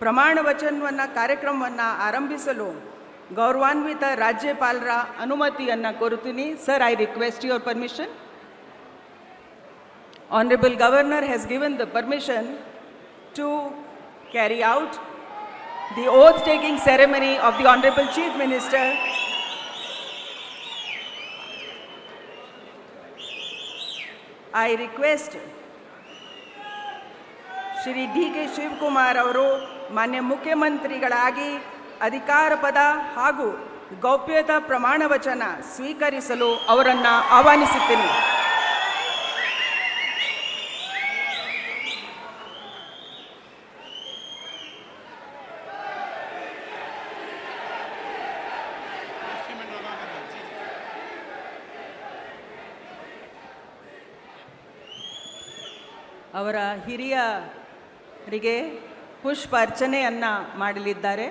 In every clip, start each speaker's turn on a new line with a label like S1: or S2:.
S1: ಪ್ರಮಾಣ ವಚನವನ್ನು ಕಾರ್ಯಕ್ರಮವನ್ನು ಆರಂಭಿಸಲು ಗೌರವಾನ್ವಿತ ರಾಜ್ಯಪಾಲರ ಅನುಮತಿಯನ್ನು ಕೋರುತ್ತೀನಿ. Sir, I request your permission. Honorable Governor has given the permission to carry out the oath-taking ceremony of the Honorable Chief Minister. I request Shri D.K. Shivkumar ಅವರು ಮಾನ್ಯ ಮುಖ್ಯಮಂತ್ರಿಗಳಾಗಿ ಅಧಿಕಾರ ಪದ ಹಾಗೂ ಗೌಪ್ಯತಾ ಪ್ರಮಾಣ ವಚನ ಸ್ವೀಕರಿಸಲು ಅವರನ್ನು ಆಹ್ವಾನಿಸುತ್ತೇನೆ. ಅವರ ಹಿರಿಯರಿಗೆ ಪುಷ್ಪ ಅರ್ಚನೆಯನ್ನು ಮಾಡಲಿದ್ದಾರೆ.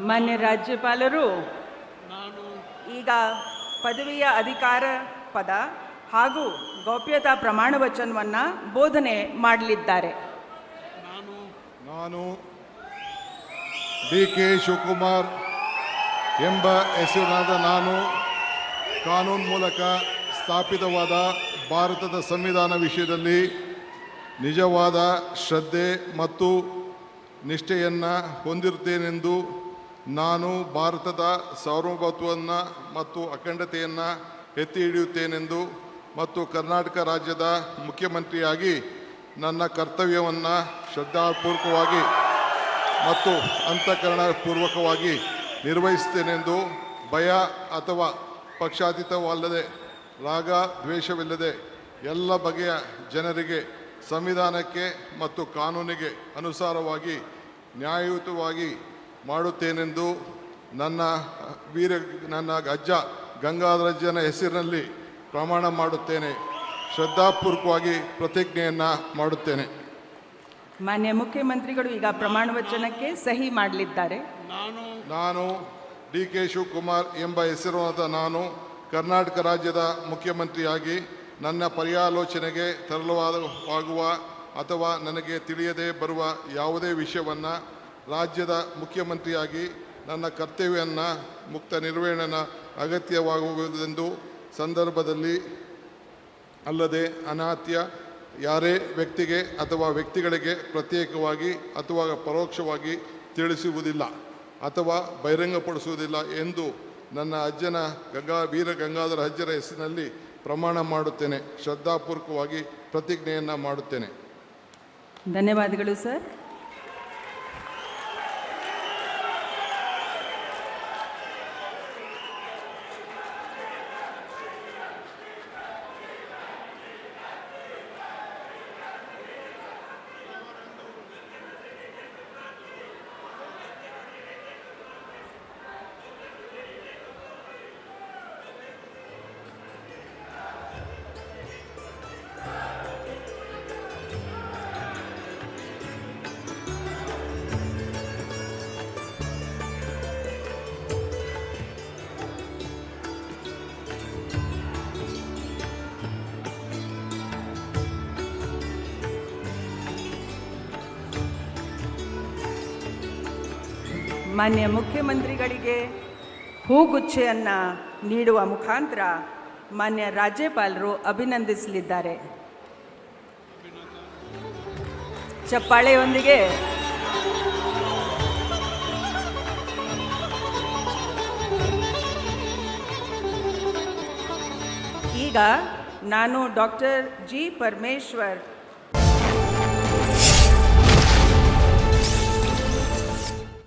S1: ಮಾನ್ಯ ರಾಜ್ಯಪಾಲರು ಈಗ ಪದವಿಯ ಅಧಿಕಾರ ಪದ ಹಾಗೂ ಗೌಪ್ಯತಾ ಪ್ರಮಾಣ ವಚನವನ್ನು ಬೋಧನೆ ಮಾಡಲಿದ್ದಾರೆ.
S2: ನಾನು ಡಿ.ಕೆ. ಶಿವಕುಮಾರ್ ಎಂಬ ಹೆಸರಿನಾದ ನಾನು ಕಾನೂನು ಮೂಲಕ ಸ್ಥಾಪಿತವಾದ ಭಾರತದ ಸಂವಿಧಾನ ವಿಷಯದಲ್ಲಿ ನಿಜವಾದ ಶ್ರದ್ಧೆ ಮತ್ತು ನಿಷ್ಠೆಯನ್ನು ಹೊಂದಿರುತ್ತೇನೆಂದು ನಾನು ಭಾರತದ ಸಾರ್ವಭೌಮತ್ವವನ್ನು ಮತ್ತು ಅಖಂಡತೆಯನ್ನು ಎತ್ತಿ ಹಿಡಿಯುತ್ತೇನೆಂದು ಮತ್ತು ಕರ್ನಾಟಕ ರಾಜ್ಯದ ಮುಖ್ಯಮಂತ್ರಿಯಾಗಿ ನನ್ನ ಕರ್ತವ್ಯವನ್ನು ಶ್ರದ್ಧಾಪೂರ್ವಕವಾಗಿ ಮತ್ತು ಅಂತಃಕರಣಪೂರ್ವಕವಾಗಿ ನಿರ್ವಹಿಸುತ್ತೇನೆಂದು ಭಯ ಅಥವಾ ಪಕ್ಷಾತೀತವಲ್ಲದೆ ರಾಗ ದ್ವೇಷವಿಲ್ಲದೆ ಎಲ್ಲ ಬಗೆಯ ಜನರಿಗೆ ಸಂವಿಧಾನಕ್ಕೆ ಮತ್ತು ಕಾನೂನಿಗೆ ಅನುಸಾರವಾಗಿ ನ್ಯಾಯಯುತವಾಗಿ ಮಾಡುತ್ತೇನೆಂದು ನನ್ನ ಅಜ್ಜ ಗಂಗಾಧರಜ್ಜನ ಹೆಸರಿನಲ್ಲಿ ಪ್ರಮಾಣ ಮಾಡುತ್ತೇನೆ. ಶ್ರದ್ಧಾಪೂರ್ವಕವಾಗಿ ಪ್ರತಿಜ್ಞೆಯನ್ನು ಮಾಡುತ್ತೇನೆ.
S1: ಮಾನ್ಯ ಮುಖ್ಯಮಂತ್ರಿಗಳು ಈಗ ಪ್ರಮಾಣ ವಚನಕ್ಕೆ ಸಹಿ ಮಾಡಲಿದ್ದಾರೆ.
S2: ನಾನು ಡಿ.ಕೆ. ಶಿವಕುಮಾರ್ ಎಂಬ ಹೆಸರಾದ ನಾನು ಕರ್ನಾಟಕ ರಾಜ್ಯದ ಮುಖ್ಯಮಂತ್ರಿಯಾಗಿ ನನ್ನ ಪರ್ಯಾಲೋಚನೆಗೆ ತರಲಾಗುವ ಅಥವಾ ನನಗೆ ತಿಳಿಯದೇ ಬರುವ ಯಾವುದೇ ವಿಷಯವನ್ನು ರಾಜ್ಯದ ಮುಖ್ಯಮಂತ್ರಿಯಾಗಿ ನನ್ನ ಕರ್ತವ್ಯವನ್ನು ಮುಕ್ತ ನಿರ್ವಹಣೆಯ ಅಗತ್ಯವಾಗುವುದೆಂದು ಸಂದರ್ಭದಲ್ಲಿ ಅಲ್ಲದೆ ಅನಾತ್ಯ ಯಾರೇ ವ್ಯಕ್ತಿಗೆ ಅಥವಾ ವ್ಯಕ್ತಿಗಳಿಗೆ ಪ್ರತ್ಯೇಕವಾಗಿ ಅಥವಾ ಪರೋಕ್ಷವಾಗಿ ತಿಳಿಸುವುದಿಲ್ಲ ಅಥವಾ ಬಹಿರಂಗಪಡಿಸುವುದಿಲ್ಲ ಎಂದು ನನ್ನ ಅಜ್ಜನ ವೀರ ಗಂಗಾಧರ ಅಜ್ಜರ ಹೆಸರಿನಲ್ಲಿ ಪ್ರಮಾಣ ಮಾಡುತ್ತೇನೆ. ಶ್ರದ್ಧಾಪೂರ್ವಕವಾಗಿ ಪ್ರತಿಜ್ಞೆಯನ್ನು ಮಾಡುತ್ತೇನೆ.
S1: ಧನ್ಯವಾದಗಳು ಸರ್. ಮಾನ್ಯ ಮುಖ್ಯಮಂತ್ರಿಗಳಿಗೆ ಹೂಗುಚ್ಛೆಯನ್ನು ನೀಡುವ ಮುಖಾಂತರ ಮಾನ್ಯ ರಾಜ್ಯಪಾಲರು ಅಭಿನಂದಿಸಲಿದ್ದಾರೆ. ಚಪ್ಪಾಳೆಯೊಂದಿಗೆ ಈಗ ನಾನು ಡಾಕ್ಟರ್ ಜಿ. ಪರಮೇಶ್ವರ್